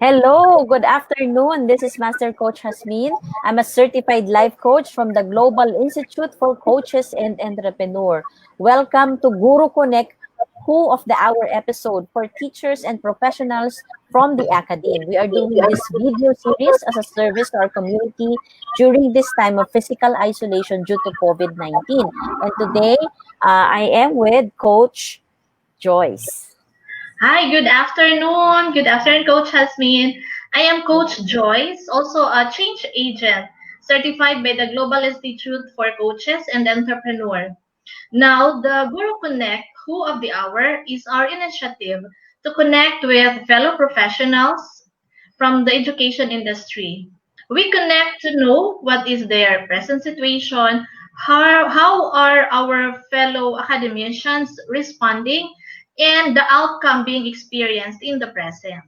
Hello, good afternoon. This is Master Coach Hasmin. I'm a certified life coach from the Global Institute for Coaches and Entrepreneur. Welcome to Guru Connect, Who of the Hour episode for teachers and professionals from the academy. We are doing this video series as a service to our community during this time of physical isolation due to COVID-19. And today, I am with Coach Joyce. Hi, good afternoon. Good afternoon, Coach Hasmin. I am Coach Joyce, also a change agent certified by the Global Institute for Coaches and Entrepreneur. Now, the Guru Connect Who of the Hour is our initiative to connect with fellow professionals from the education industry. We connect to know what is their present situation, how are our fellow academicians responding, and the outcome being experienced in the present.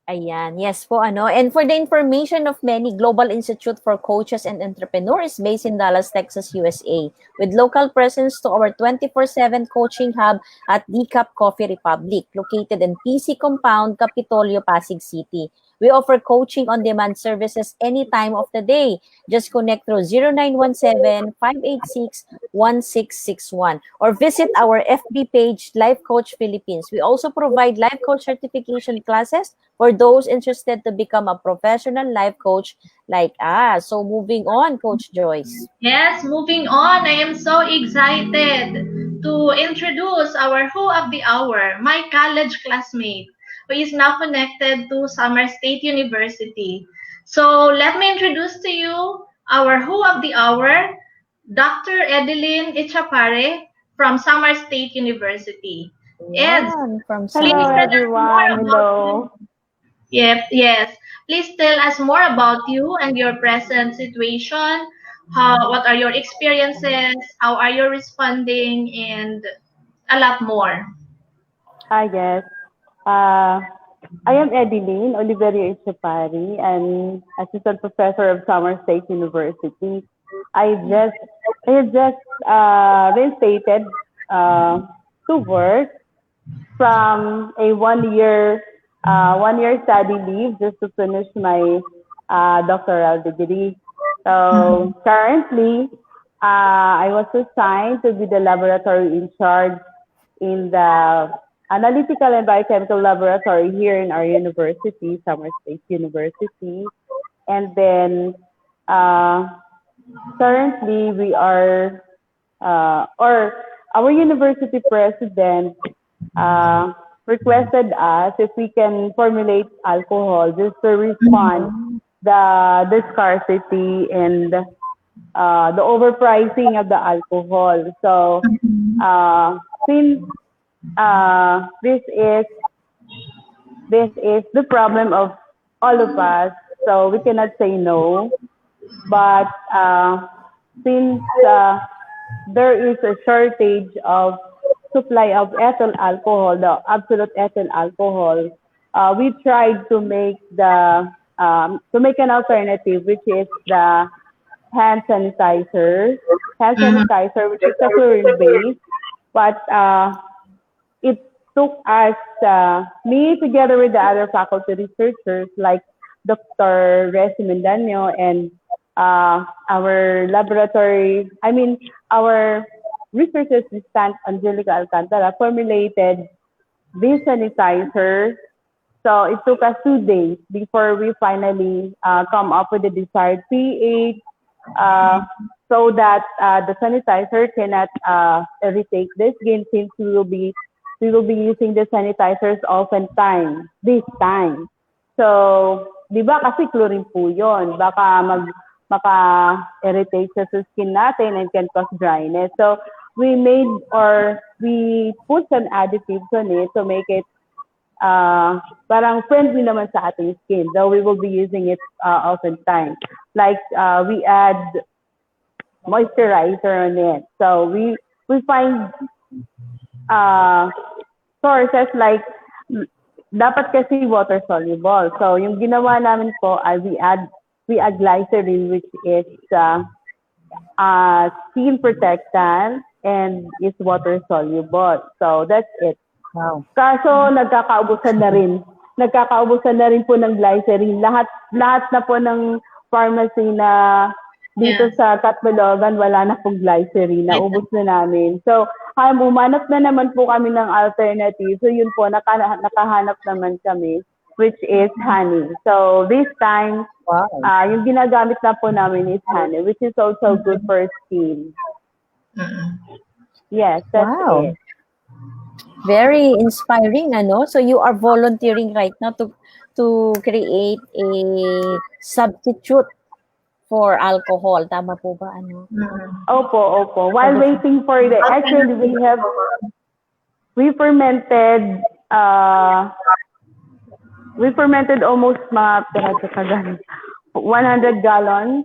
Ayan, yes po ano. And for the information of many, Global Institute for Coaches and Entrepreneurs is based in Dallas, Texas, USA, with local presence to our 24/7 coaching hub at Decaf Coffee Republic, located in PC Compound, Capitolio, Pasig City. We offer coaching on-demand services any time of the day. Just connect through 0917-586-1661 or visit our FB page, Life Coach Philippines. We also provide life coach certification classes for those interested to become a professional life coach like us. So moving on, Coach Joyce. Yes, moving on, I am so excited to introduce our Who of the Hour, my college classmate, who is now connected to Samar State University. So let me introduce to you our Who of the Hour, Dr. Edelyn Echapare from Samar State University. Ed, Yan, from please Hello, tell Samar. us more everyone. about you. Hello. Yep, yes. Please tell us more about you and your present situation. What are your experiences? How are you responding? And a lot more. Yes. Uh, I am Edelyn Oliverio Echapare, and assistant professor of Summer State University. I just I have just reinstated uh, to work from a 1 year study leave just to finish my doctoral degree. So currently, I was assigned to be the laboratory in charge in the analytical and biochemical laboratory here in our university, Summer State University. And then uh, currently we are, or our university president uh, requested us if we can formulate alcohol just to respond the scarcity and the overpricing of the alcohol. So since this is the problem of all of us, so we cannot say no. But since there is a shortage of supply of ethyl alcohol, the absolute ethyl alcohol, we tried to make an alternative, which is the hand sanitizer, which is a chlorine base, but it took us, me together with the other faculty researchers like Dr. Resi Mendanyo and our our research assistant Angelica Alcantara formulated this sanitizer. So it took us 2 days before we finally come up with the desired pH, uh, so that the sanitizer cannot irritate the skin, since we will be using the sanitizers oftentimes this time. So, di ba kasi chlorine po yun. Maka-irritate sa skin natin and can cause dryness. So, we put some additives on it to make it parang friendly naman sa ating skin, though we will be using it oftentimes. Like, we add moisturizer on it. So, we find sources like, dapat kasi water soluble. So, yung ginawa namin po ay we add glycerin, which is skin protectant and is water soluble. So, that's it. Wow. Kaso nagkakaubusan na rin nagkakaubusan na rin po ng glycerin. Lahat na po ng pharmacy na dito sa Catbalogan, wala na pong glycerin. Naubos na namin. So, umanap na naman po kami ng alternative. So, yun po, nakahanap naman kami, which is honey. So, this time, yung ginagamit na po namin is honey, which is also good for skin. Yes, that's it. Very inspiring, ano? So you are volunteering right now to create a substitute for alcohol. Tama po ba, ano? Opo. While waiting for actually we fermented almost mga 100 gallons,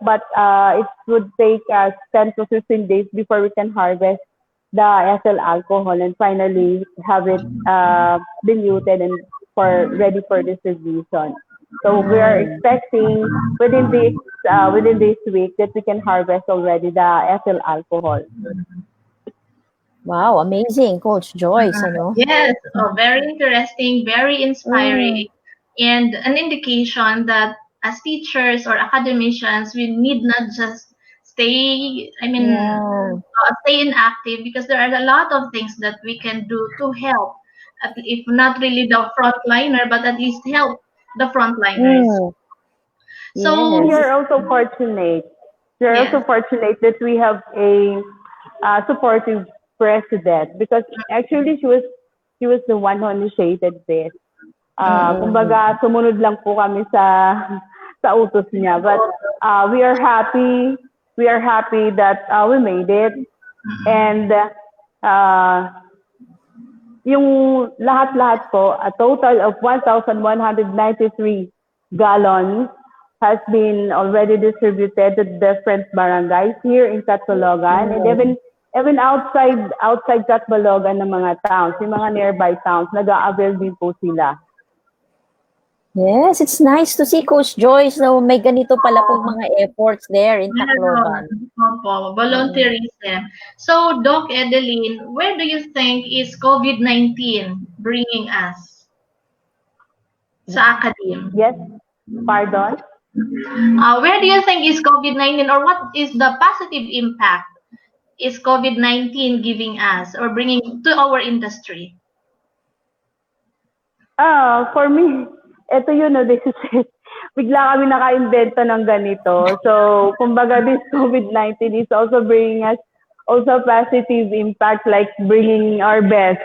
but it would take us 10 to 15 days before we can harvest the ethyl alcohol and finally have it diluted and ready for distribution. So we are expecting within this week that we can harvest already the ethyl alcohol. Wow, amazing, Coach Joyce, ano? Yes, very interesting, very inspiring, and an indication that as teachers or academicians, we need not just stay inactive, because there are a lot of things that we can do to help, if not really the frontliner, but at least help the frontliners. So we are also fortunate. We are also fortunate that we have a supportive president, because actually she was the one who initiated this. Kumbaga, sumunod lang po kami sa utos niya. But we are happy that we made it. And yung lahat-lahat po, a total of 1,193 gallons has been already distributed to different barangays here in Catbalogan, and even outside Catbalogan ng mga towns, yung mga nearby towns, nag-a-avail din po sila. Yes, it's nice to see, Coach Joyce, na may ganito pala pong mga efforts there in Tacloban. Volunteerism. So, Doc Edelyn, where do you think is COVID-19 bringing us sa academe? Yes, pardon? Where do you think is COVID-19, or what is the positive impact is COVID-19 giving us or bringing to our industry? For me, ito yun, this is it. Bigla kami naka-invento ng ganito. So, kumbaga, this COVID-19 is also bringing us also positive impact, like bringing our best.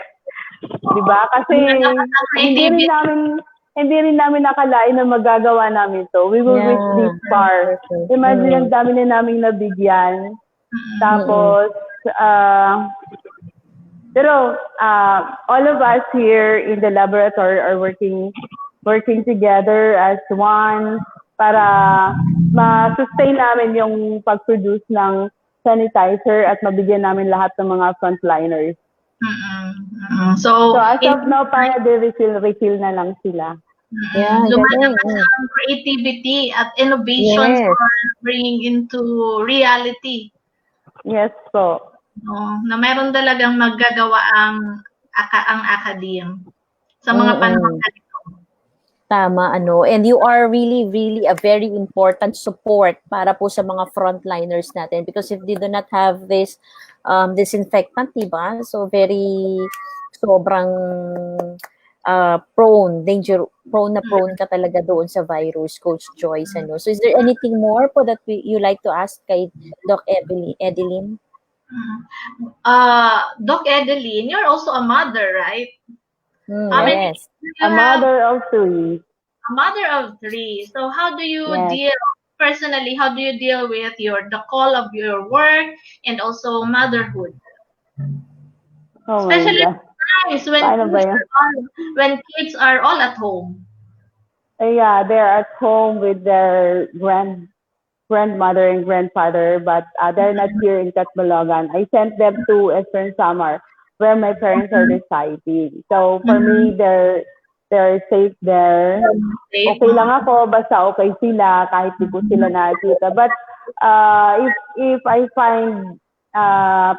Diba? Kasi hindi rin namin nakalain na magagawa namin to. We will reach this far. Imagine, ang dami na namin nabigyan. Tapos, pero all of us here in the laboratory are working together as one para ma-sustain namin yung pag-produce ng sanitizer at mabigyan namin lahat ng mga frontliners. So as of now, para refill na lang sila. Lumalabas ang creativity at innovations for bringing into reality. Yes po. Na meron talagang maggagawa ang academe sa mga panahon na ito. Tama, ano. And you are really, really a very important support para po sa mga frontliners natin, because if they do not have this disinfectant, diba? So sobrang prone ka talaga doon sa virus, Coach Joyce, ano. So is there anything more po that you like to ask kay Doc Edelyn? Doc Edelyn, you're also a mother, right? Yes. A mother of three. A mother of three. So how do you deal personally? How do you deal with the call of your work and also motherhood? Especially times when kids are all at home. Yeah, they're at home with their grandmother and grandfather, but they're not here in Catbalogan. I sent them to ResearcherSamar, where my parents are residing. So for me, they're safe there. Okay lang ako, basta okay sila, kahit di ko sila nakikita. But if I find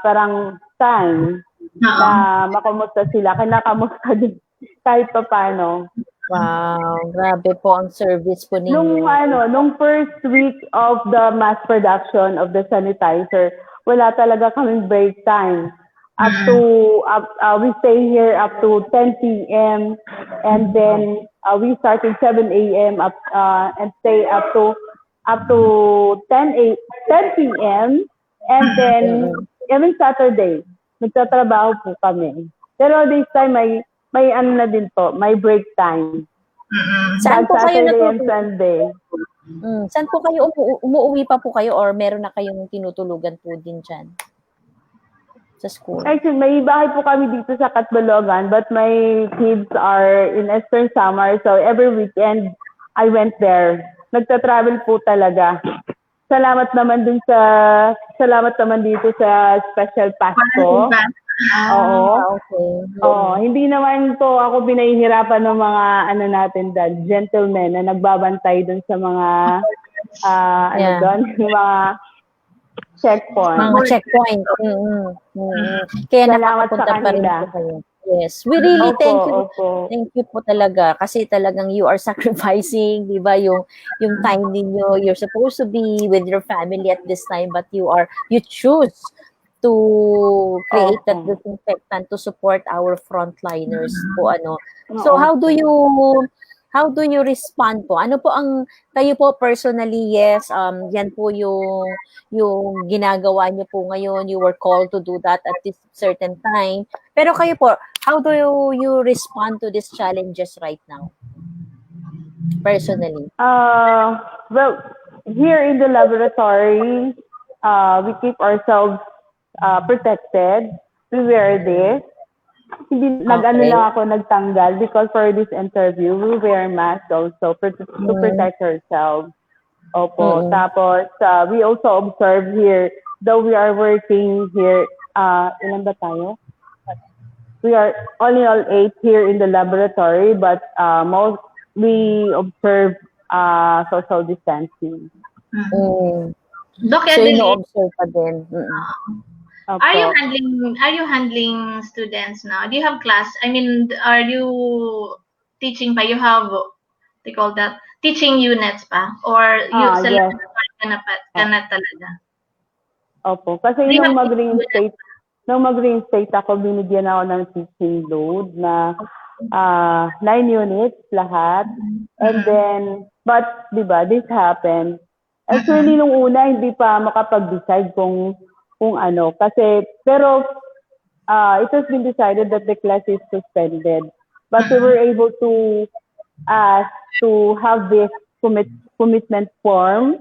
parang time na makamusta sila, kinakamusta din kahit pa paano. Wow, grabe po ang service po ninyo. Nung first week of the mass production of the sanitizer, wala talaga kaming break time. Up to we stay here up to 10 p.m. and then we started 7 a.m. up and stay up to 10 p.m. and then even Saturday nagtatrabaho po kami. Pero this time may ano na din po, may break time. Saan po kayo Saturday and natutulog? Sunday. Saan po kayo umuuwi pa po kayo or meron na kayong tinutulugan po din diyan? Sa school. Actually, may bahay po kami dito sa Catbalogan, but my kids are in ResearcherSamar, so every weekend I went there. Nagta-travel po talaga. Salamat naman dito sa special pass ko. Oo. Okay. Hindi naman po ako binahihirapan ng mga ano natin dyan, gentlemen na nagbabantay dun sa mga mga checkpoint. Mga checkpoint. Kaya Salamat sa nakakapunta pa rin kanila. po kayo. Yes. We really thank you. Opo. Thank you po talaga kasi talagang you are sacrificing, 'di ba, yung time ninyo. You're supposed to be with your family at this time but you choose to create that Opo. disinfectant to support our frontliners po ano. Oo. So how do you respond po? Ano po ang kayo po personally, yes, yan po yung ginagawa niyo po ngayon. You were called to do that at this certain time. Pero kayo po, how do you respond to these challenges right now? Personally. Well, here in the laboratory, we keep ourselves protected. We wear this. Hindi nag-ano lang ako nagtanggal because for this interview we wear masks also to protect ourselves. Opo. Tapos we also observe here, though we are working here, ilan ba tayo? We are all in all 8 here in the laboratory, but we observe social distancing. Doc So Edelyn, ino-observe pa din. Opo. are you handling students now? Do you have class? I mean, are you teaching pa? You have, they call that, teaching units pa? Or you Yes. ka na talaga? Opo. Kasi Do you nung have mag-reinstate ako, binigyan ako ng teaching load na 9 units lahat. And then, but, di ba, this happened. Actually, nung una, hindi pa makapag-decide kung ano. Kasi, pero, it has been decided that the class is suspended. But we were able to have this commitment form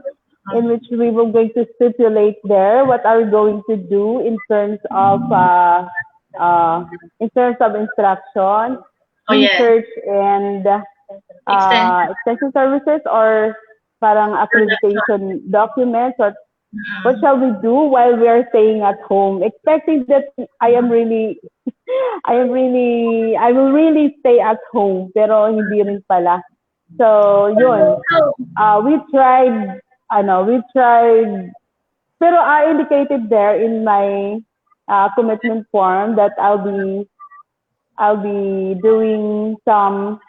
in which we were going to stipulate there what are we going to do in terms of instruction, research, and extension services, or parang accreditation documents, or what shall we do while we are staying at home, expecting that I will really stay at home, pero hindi rin pala. So, yun. We tried, pero I indicated there in my commitment form that I'll be doing some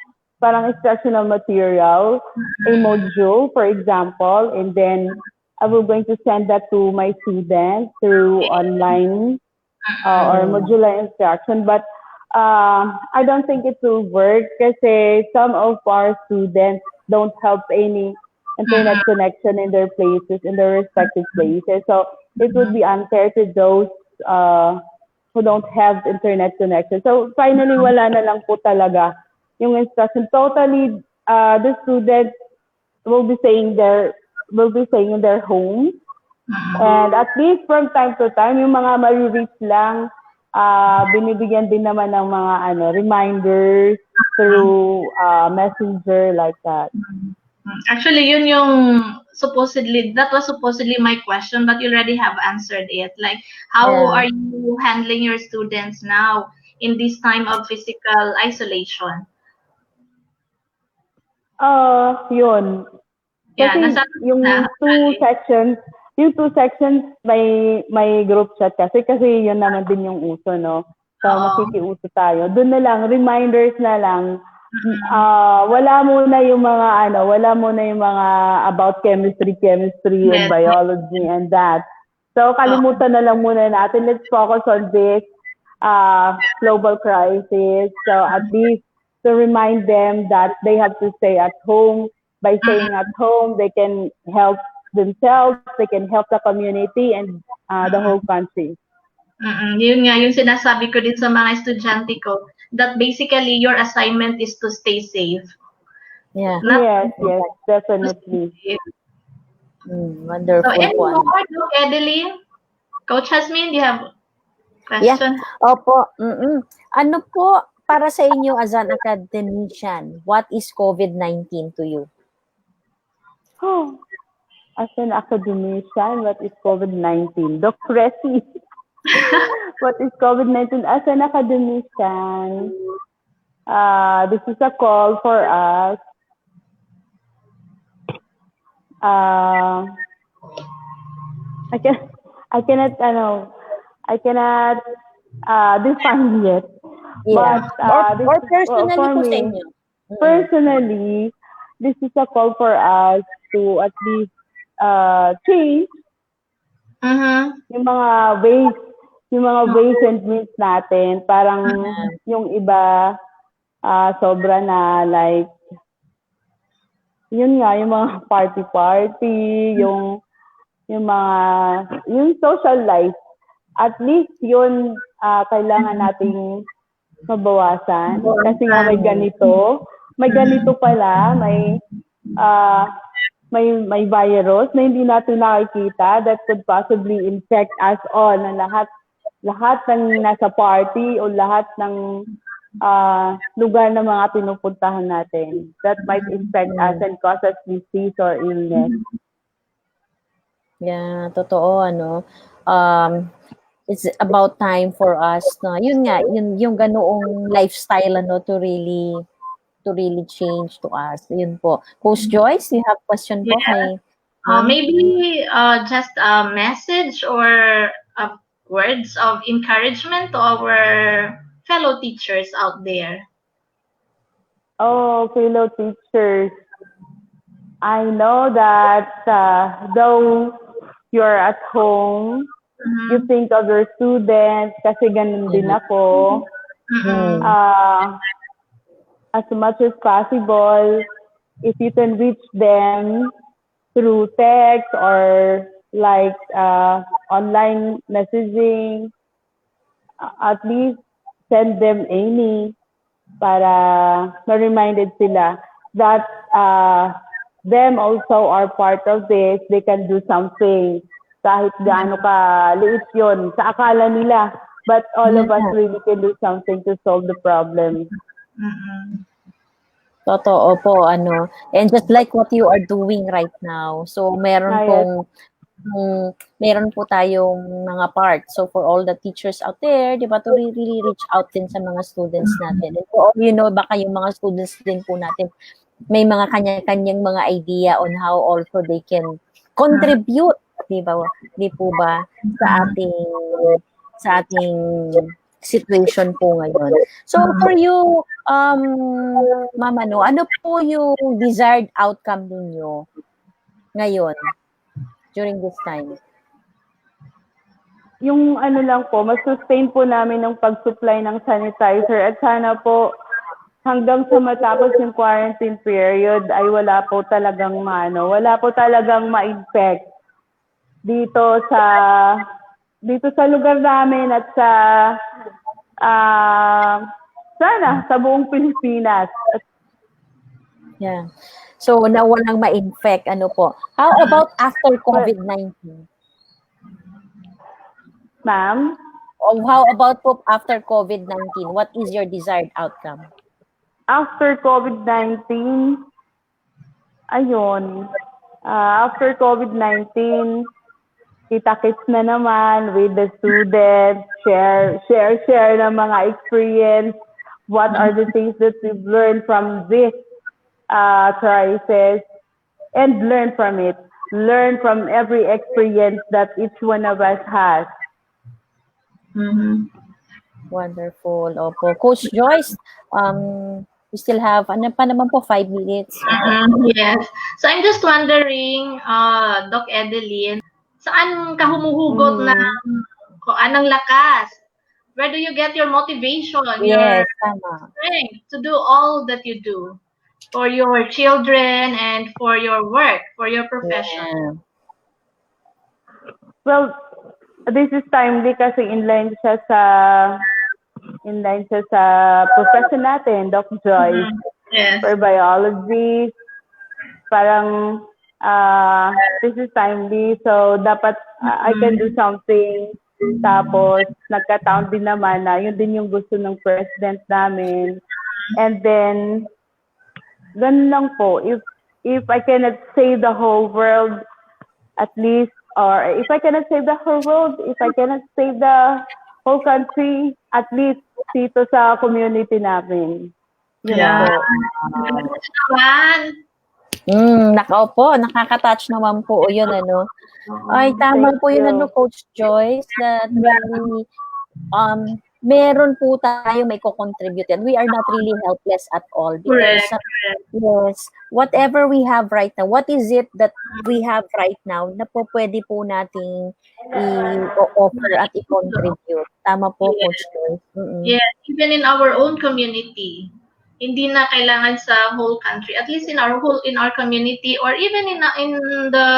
parang instructional material, a module, for example, and then I will going to send that to my students through online or modular instruction. But I don't think it will work kasi some of our students don't have any internet connection in their places, in their respective places. So it would be unfair to those who don't have internet connection. So finally, wala na lang po talaga yung instruction. Totally, the students will be staying in their homes. And at least from time to time, yung mga ma-reach lang, binibigyan din naman ng mga reminders through messenger, like that. Actually, that was supposedly my question, but you already have answered it. Like, how are you handling your students now in this time of physical isolation? Yun. Kasi yung two sections may group chat kasi yun naman din yung uso, no? So, makikiuso tayo. Doon na lang, reminders na lang. Wala muna yung mga about chemistry and Yes. biology and that. So, kalimutan na lang muna natin. Let's focus on this global crisis. So, at least to remind them that they have to stay at home. By staying at home, they can help themselves, they can help the community and the whole country. Yun nga, yung sinasabi ko din sa mga estudyante ko, that basically your assignment is to stay safe. Yeah. Yes, definitely. Wonderful So, any po. more, Doc Edelyn? Coach Hasmin, do you have question? Opo. Ano po para sa inyo as an academician, what is COVID-19 to you? As an academician, what is COVID-19? Doc Resi, what is COVID-19? As an academician, this is a call for us. I cannot define yet. Yeah. But or personally for po sa me, inyo. personally, this is a call for us to at least change yung mga ways and means natin. Parang yung iba sobra na like yun nga, yung mga party, yung social life. At least yun kailangan nating mabawasan. Kasi nga may ganito pala, may virus na hindi natin nakikita that could possibly infect us all, na lahat ng nasa party o lahat ng lugar na mga pinupuntahan natin that might infect us and cause us disease or illness. Yeah, totoo it's about time for us na yun nga yung ganoong lifestyle to really change to us. Yun po. Coach Joyce, you have question po kay maybe just a message or words of encouragement to our fellow teachers out there. Oh, fellow teachers. I know that though you're at home, you think of your students, kasi ganun din ako. As much as possible, if you can reach them through text or like online messaging, at least send them any para ma-reminded sila that them also are part of this. They can do something kahit gaano ka liit yun sa akala nila. But all of us really can do something to solve the problem. Totoo po, and just like what you are doing right now. So, meron po tayong mga part. So, for all the teachers out there, di ba, to really reach out din sa mga students natin. And for all baka yung mga students din po natin, may mga kanya-kanyang mga idea on how also they can contribute, di ba? Di po ba, sa ating situation po ngayon. So, for you, Ma'am, ano po yung desired outcome ninyo ngayon, during this time? Yung lang po, mas-sustain po namin ng pag-supply ng sanitizer at sana po hanggang sa matapos yung quarantine period ay wala po talagang ma-infect dito sa lugar namin at sana sa buong Pilipinas. Yeah. So, na walang ma-infect, po. How about after COVID-19? Ma'am? How about po after COVID-19? What is your desired outcome? After COVID-19, after COVID-19, kita-kits na naman with the students, share ng mga experience, what are the things that we've learned from this crisis, and learn from it. Learn from every experience that each one of us has. Wonderful. Opo. Coach Joyce, we still have, ano pa naman po, 5 minutes. Yes. So I'm just wondering, Doc Edelyn, saan ka humuhugot ng lakas? Where do you get your motivation, your Yes, tama. strength to do all that you do for your children and for your work, for your profession? Yeah. Well, this is timely kasi inline siya sa profession natin, Doc Joyce, Yes. for biology. Parang this is timely, so dapat I can do something. Tapos nagkataon din naman na yun din yung gusto ng president namin. And then ganun lang po, if I cannot save the whole world, at least, or if I cannot save the whole world, if I cannot save the whole country, at least dito sa community namin. Yun Yeah. po. Nakaupo, nakaka-touch naman po yun, ano. Ay, tama Thank po yun, you. ano, Coach Joyce, that really, meron po tayo may ko-contribute yan. We are not really helpless at all because, yes, whatever we have right now, what is it that we have right now na po pwede po nating i-offer at i-contribute? Tama po, Coach Joyce. Yeah, even in our own community. Hindi na kailangan sa whole country. At least in our community, or even in the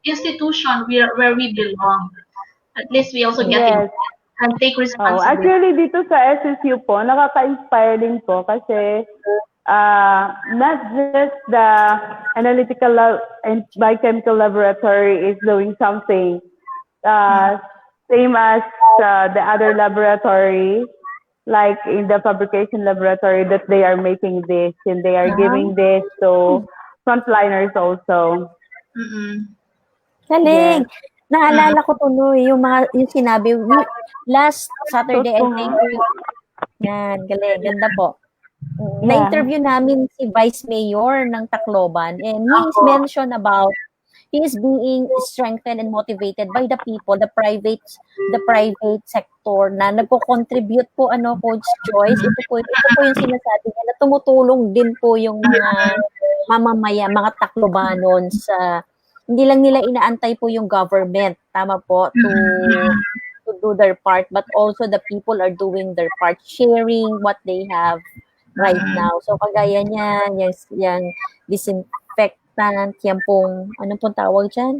institution where we belong. At least we also get Yes. involved and take responsibility. Actually, dito sa SSU po, nakaka-inspire din po kasi not just the analytical and biochemical laboratory is doing something, same as the other laboratory, like in the fabrication laboratory, that they are making this and they are giving this to frontliners also. Galing. Yes. Naalala ko tuloy yung sinabi last Saturday, I think. Yan, galing. Ganda po. Na-interview namin si Vice Mayor ng Tacloban, and he's mentioned about he is being strengthened and motivated by the people, the private sector na nagko-contribute po, ano, Coach Joyce. Ito po yung sinasabi niya na tumutulong din po yung mga mamamayan, mga Taclobanon sa hindi lang nila inaantay po yung government, tama po, to do their part, but also the people are doing their part, sharing what they have right now. So kagaya niyan, yung disinfectant, yan pong, anong pong tawag dyan?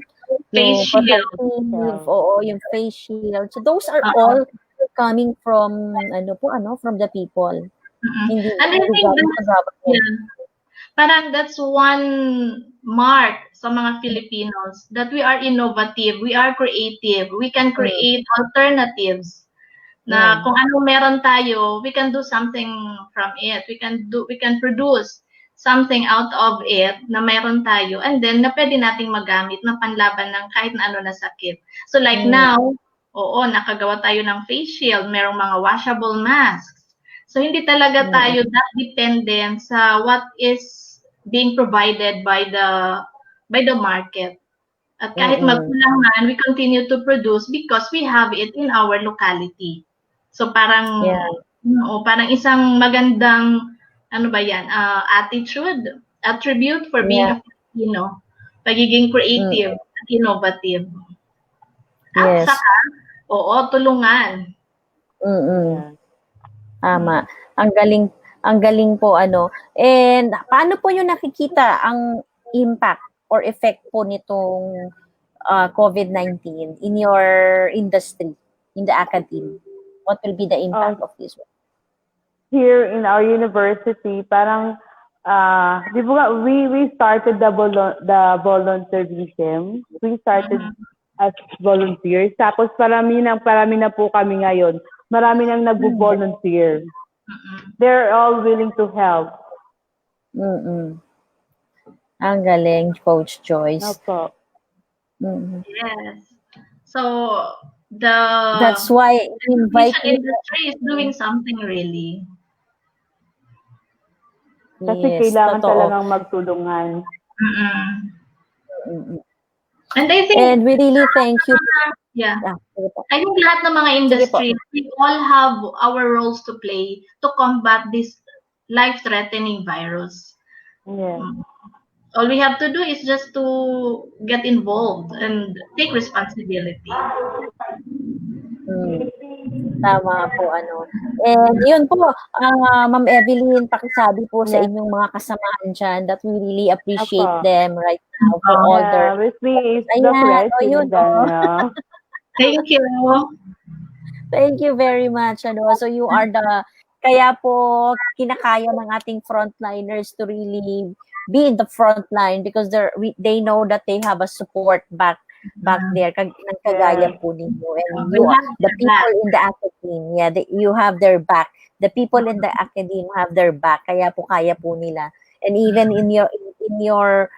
Face shield. Yung face shield. So those are all coming from, from the people. Hindi and I think that's one mark sa mga Filipinos, that we are innovative, we are creative, we can create alternatives. Na kung ano meron tayo, we can do something from it. We can produce something out of it na meron tayo, and then na pwede nating magamit na panlaban ng kahit na ano na sakit. So like now, nakagawa tayo ng face shield, merong mga washable masks. So hindi talaga tayo that dependent sa what is being provided by the market. At kahit magkulang man, we continue to produce because we have it in our locality. So parang parang isang magandang attribute for being a Filipino, pagiging creative at innovative. At saka, tulungan. Tama. Ang galing po, ano. And paano po yung nakikita ang impact or effect po nitong COVID-19 in your industry, in the academy? What will be the impact of this one? Here in our university, parang di ba we started the volunteerism. We started as volunteers. Tapos parami na po kami ngayon. Marami nang nag-volunteer. They're all willing to help. Ang galing, Coach Joyce. Opo. Yes. So that's why the industry is doing something really. Kasi kailangan talagang magtulungan. And I think, And we really thank you. yeah, Sige po. I think lahat ng mga Sige po. industry, we all have our roles to play to combat this life-threatening virus. Yes. All we have to do is just to get involved and take responsibility. Hmm. Tama po, ano. And yun po, Ma'am Evelyn, pakisabi po sa Yes. inyong mga kasamahan dyan that we really appreciate Opo. them right now for all their Yeah, with me is ayan, the yun, president. Thank you. Thank you very much, ano. So you are kaya po kinakaya ng ating frontliners to really be in the front line because they know that they have a support back there ng kagaya Yes. po ninyo, and We have the their people back. in the academia, you have their back. The people in the academia have their back, kaya po kaya po nila. And even in your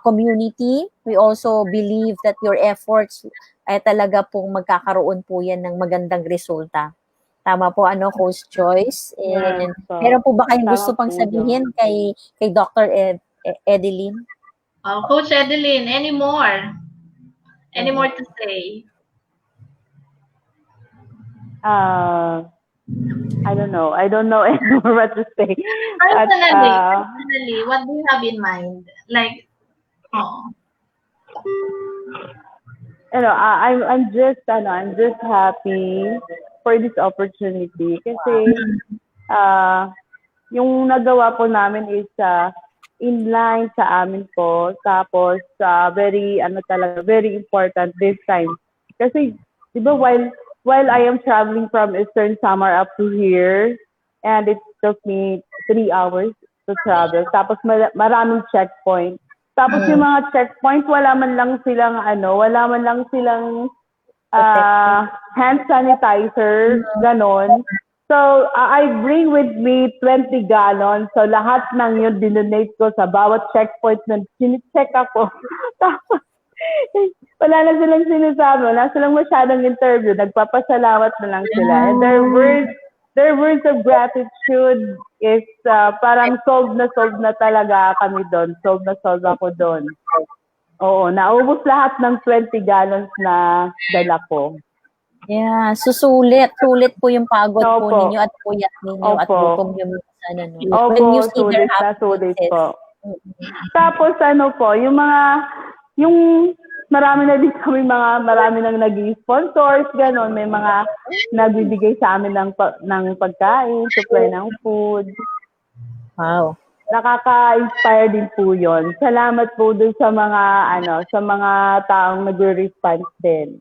community, we also believe that your efforts ay talaga pong magkakaroon po yan ng magandang resulta. Tama po, ano, Coach Joyce? Yes And po. meron po ba kayong gusto Tama pang po sabihin yun. kay Dr. Edelyn? Coach Edelyn, any more? Any more to say? I don't know. I don't know anymore what to say. But, Personally, what do you have in mind? Like, I'm just happy for this opportunity kasi yung nagawa po namin is inline sa amin po, tapos very very important this time kasi di ba while I am traveling from Eastern Samar up to here, and it took me 3 hours to travel, tapos maraming checkpoint. Tapos yung mga checkpoint, wala man lang silang hand sanitizer, ganon. So, I bring with me 20 gallons. So, lahat ng yun dinonate ko sa bawat checkpoint na sinicheck ako. Tapos, wala na silang sinasabi, wala silang masyadong interview. Nagpapasalamat na lang sila. And their words of gratitude is parang solved na talaga kami doon. Solved ako doon. Oo, naubos lahat ng 20 gallons na dala ko. Yeah, sulit po yung pagod po ninyo at puyat ninyo at gutom nyo minsan, ano. When you see their sulit happiness. po. Tapos yung marami na din kami marami nang nag-sponsors, gano'n. May mga nagbibigay sa amin ng pagkain, supply ng food. Wow. Nakaka-inspire din po yun. Salamat po dun sa mga taong nag-response din.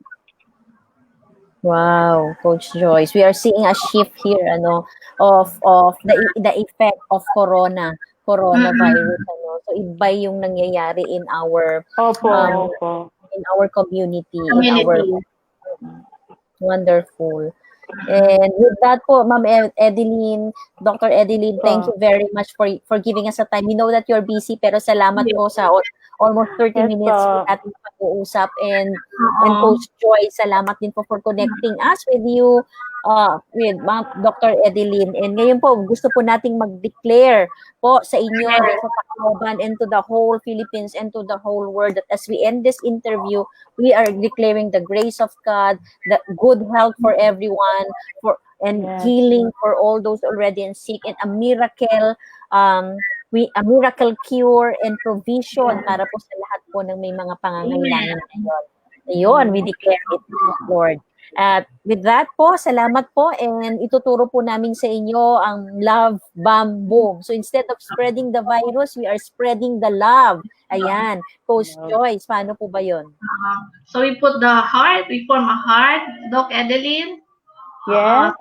Wow, Coach Joyce. We are seeing a shift here, ano, of the effect of coronavirus, ano. So iba yung nangyayari in our in our community. In our wonderful. And with that po, Ma'am Edelyn, Dr. Edelyn, thank you very much for giving us a time. We know that you're busy, pero salamat po sa almost 30 minutes ating pag-uusap. And Coach Joy, salamat din po for connecting us with you, with Dr. Edelyn. And ngayon po, gusto po nating mag-declare po sa inyo, sa Tacloban, and to the whole Philippines, and to the whole world, that as we end this interview, we are declaring the grace of God, the good health for everyone, and healing for all those already sick, and a miracle cure and provision para po sa lahat po ng may mga pangangailangan ngayon. Ayun, we declare it, Lord. At with that po, salamat po, and ituturo po namin sa inyo ang love bomb boom. So instead of spreading the virus, we are spreading the love. Ayan. Coach Joyce, paano po ba yun? So we put the heart, we form a heart, Doc Edelyn. Yes,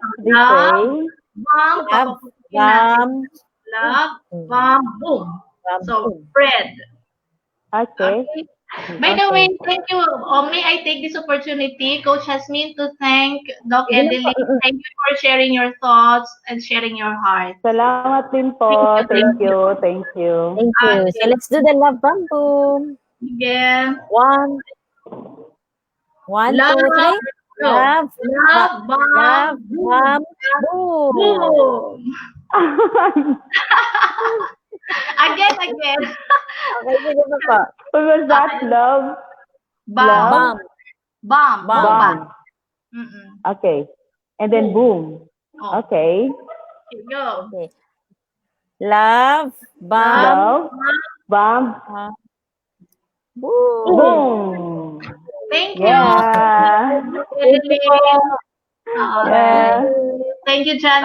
love, bomb, boom. So spread. Okay. By the way, thank you. May I take this opportunity, Coach Jasmine, to thank Doc Edelyn. Thank you for sharing your thoughts and sharing your heart. Salamat din po. Thank you. Thank you. So let's do the love bomb boom. Yeah. 1, 2, 3. Love bomb boom. Again. Okay, sige po. What was that, love? Bomb. Love. Bomb. Bomb. Bomba. Bomb. Mm-mm. Okay. And then boom. Oh, Okay. here you go. Okay. Love, bomb, Love. Bomb. uh, boom. Boom. Thank you. Yeah. Thank you po. All Yeah. right. Thank you, Jan.